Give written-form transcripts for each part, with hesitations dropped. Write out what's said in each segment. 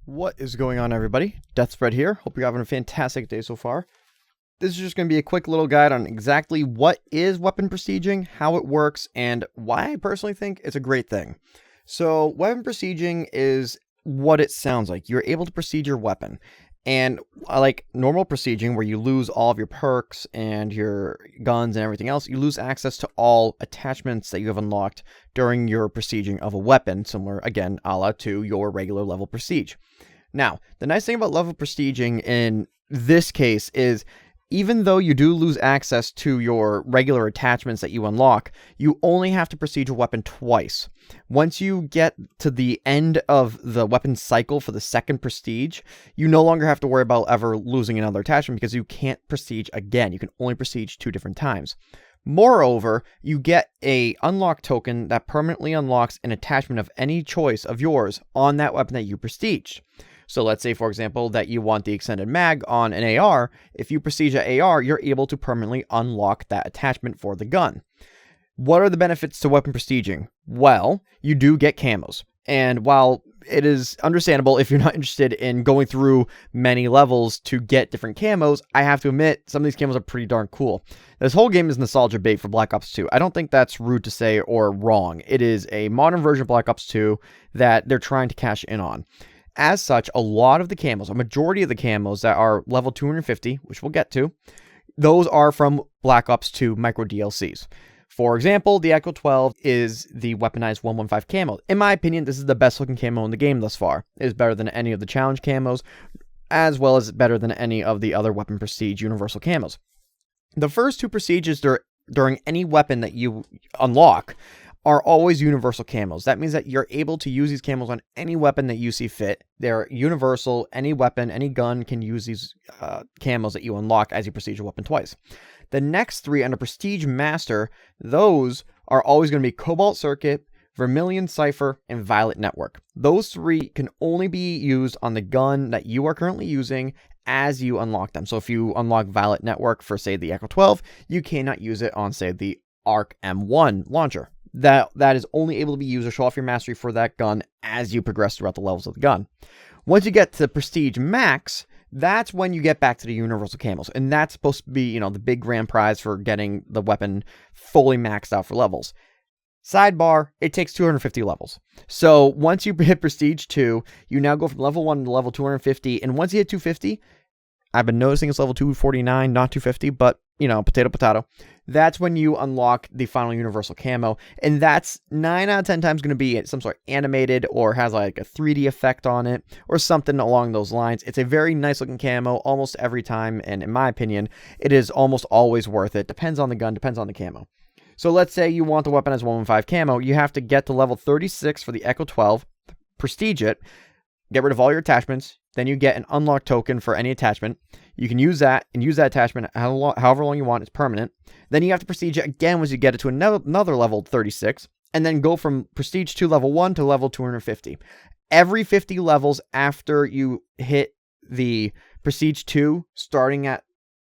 What is going on, everybody? Deathspread here. Hope you're having a fantastic day so far. This is just going to be a quick little guide on exactly what is weapon prestiging, how it works, and why I personally think it's a great thing. So, weapon prestiging is what it sounds like. You're able to prestige your weapon. And like normal prestiging, where you lose all of your perks and your guns and everything else, you lose access to all attachments that you have unlocked during your prestiging of a weapon, similar, again, a la to your regular level prestige. Now, the nice thing about level prestiging in this case is, even though you do lose access to your regular attachments that you unlock, you only have to prestige a weapon twice. Once you get to the end of the weapon cycle for the second prestige, you no longer have to worry about ever losing another attachment because you can't prestige again. You can only prestige 2 different times. Moreover, you get a unlock token that permanently unlocks an attachment of any choice of yours on that weapon that you prestiged. So let's say, for example, that you want the extended mag on an AR. If you prestige an AR, you're able to permanently unlock that attachment for the gun. What are the benefits to weapon prestiging? Well, you do get camos. And while it is understandable if you're not interested in going through many levels to get different camos, I have to admit, some of these camos are pretty darn cool. This whole game is nostalgia bait for Black Ops 2. I don't think that's rude to say or wrong. It is a modern version of Black Ops 2 that they're trying to cash in on. As such, a lot of the camos, a majority of the camos that are level 250, which we'll get to, those are from Black Ops 2 micro DLCs. For example, the Echo 12 is the weaponized 115 camo. In my opinion, this is the best looking camo in the game thus far. It is better than any of the challenge camos, as well as better than any of the other weapon prestige universal camos. The first 2 prestiges during any weapon that you unlock are always universal camos. That means that you're able to use these camos on any weapon that you see fit. They're universal. Any weapon, any gun can use these camos that you unlock as you prestige a weapon twice. The next 3 under Prestige Master, those are always going to be Cobalt Circuit, Vermilion Cipher, and Violet Network. Those 3 can only be used on the gun that you are currently using as you unlock them. So if you unlock Violet Network for, say, the Echo 12, you cannot use it on, say, the Arc M1 launcher. That is only able to be used to show off your mastery for that gun as you progress throughout the levels of the gun. Once you get to Prestige Max, that's when you get back to the universal camos, and that's supposed to be, the big grand prize for getting the weapon fully maxed out for levels. Sidebar, it takes 250 levels. So once you hit Prestige 2, you now go from level 1 to level 250, and once you hit 250, I've been noticing it's level 249, not 250, but, potato, potato. That's when you unlock the final universal camo, and that's 9 out of 10 times going to be some sort of animated or has like a 3D effect on it or something along those lines. It's a very nice looking camo almost every time, and in my opinion, it is almost always worth it. Depends on the gun, depends on the camo. So let's say you want the weapon as 115 camo, you have to get to level 36 for the Echo 12, prestige it, get rid of all your attachments, then you get an unlock token for any attachment. You can use that and use that attachment however long you want. It's permanent. Then you have to prestige it again once you get it to another level 36, and then go from prestige to level 1 to level 250. Every 50 levels after you hit the prestige 2, starting at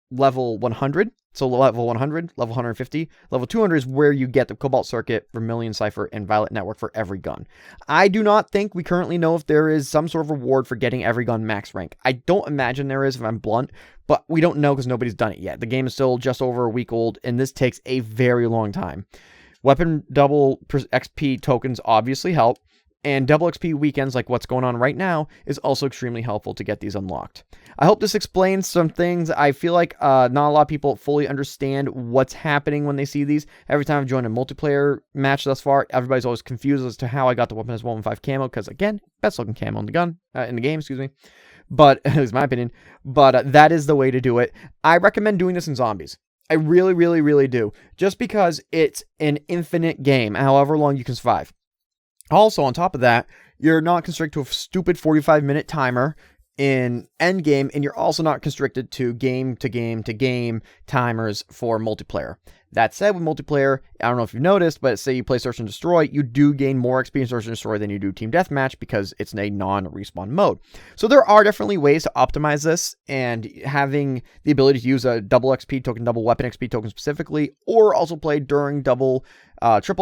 level 100. So level 100, level 150, level 200 is where you get the Cobalt Circuit, Vermilion Cipher, and Violet Network for every gun. I do not think we currently know if there is some sort of reward for getting every gun max rank. I don't imagine there is, if I'm blunt, but we don't know because nobody's done it yet. The game is still just over a week old, and this takes a very long time. Weapon double XP tokens obviously help, and double XP weekends like what's going on right now is also extremely helpful to get these unlocked. I hope this explains some things. I feel like not a lot of people fully understand what's happening when they see these. Every time I've joined a multiplayer match thus far, everybody's always confused as to how I got the weapon as 115 camo, because again, best looking camo in the game, excuse me. But, it's my opinion, but that is the way to do it. I recommend doing this in zombies. I really, really, really do. Just because it's an infinite game, however long you can survive. Also, on top of that, you're not constricted to a stupid 45-minute timer in endgame, and you're also not constricted to game timers for multiplayer. That said, with multiplayer, I don't know if you've noticed, but say you play Search and Destroy, you do gain more XP in Search and Destroy than you do Team Deathmatch because it's a non-respawn mode. So there are definitely ways to optimize this, and having the ability to use a double XP token, double weapon XP token specifically, or also play during triple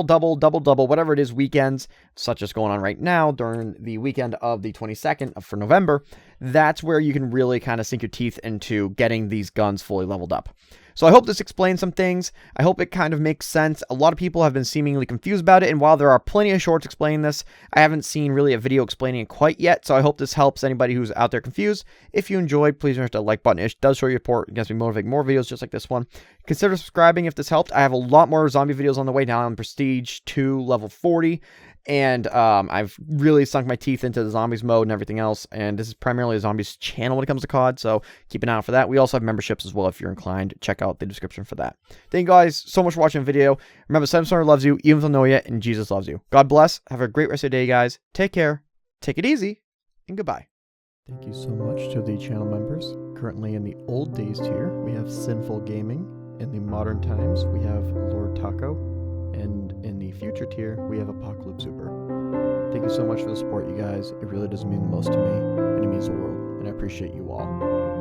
double, double double, whatever it is, weekends, such as going on right now during the weekend of the 22nd for November, that's where you can really kind of sink your teeth into getting these guns fully leveled up. So I hope this explains some things. I hope it kind of makes sense. A lot of people have been seemingly confused about it, and while there are plenty of shorts explaining this, I haven't seen really a video explaining it quite yet, so I hope this helps anybody who's out there confused. If you enjoyed, please remember to like button. It does show your support. It gets me motivate more videos just like this one. Consider subscribing if this helped. I have a lot more zombie videos on the way now on Prestige 2 level 40. And I've really sunk my teeth into the zombies mode and everything else, and this is primarily a zombies channel when it comes to COD, so keep an eye out for that. We also have memberships as well if you're inclined. Check out the description for that. Thank you guys so much for watching the video. Remember, Samsung loves you, even if you don't know yet, and Jesus loves you. God bless. Have a great rest of your day, guys. Take care, take it easy, and goodbye. Thank you so much to the channel members. Currently in the old days tier, we have Sinful Gaming. In the modern times, we have Lord Taco. And in the future tier, we have Apocalypse Uber. Thank you so much for the support, you guys. It really does mean the most to me, and it means the world, and I appreciate you all.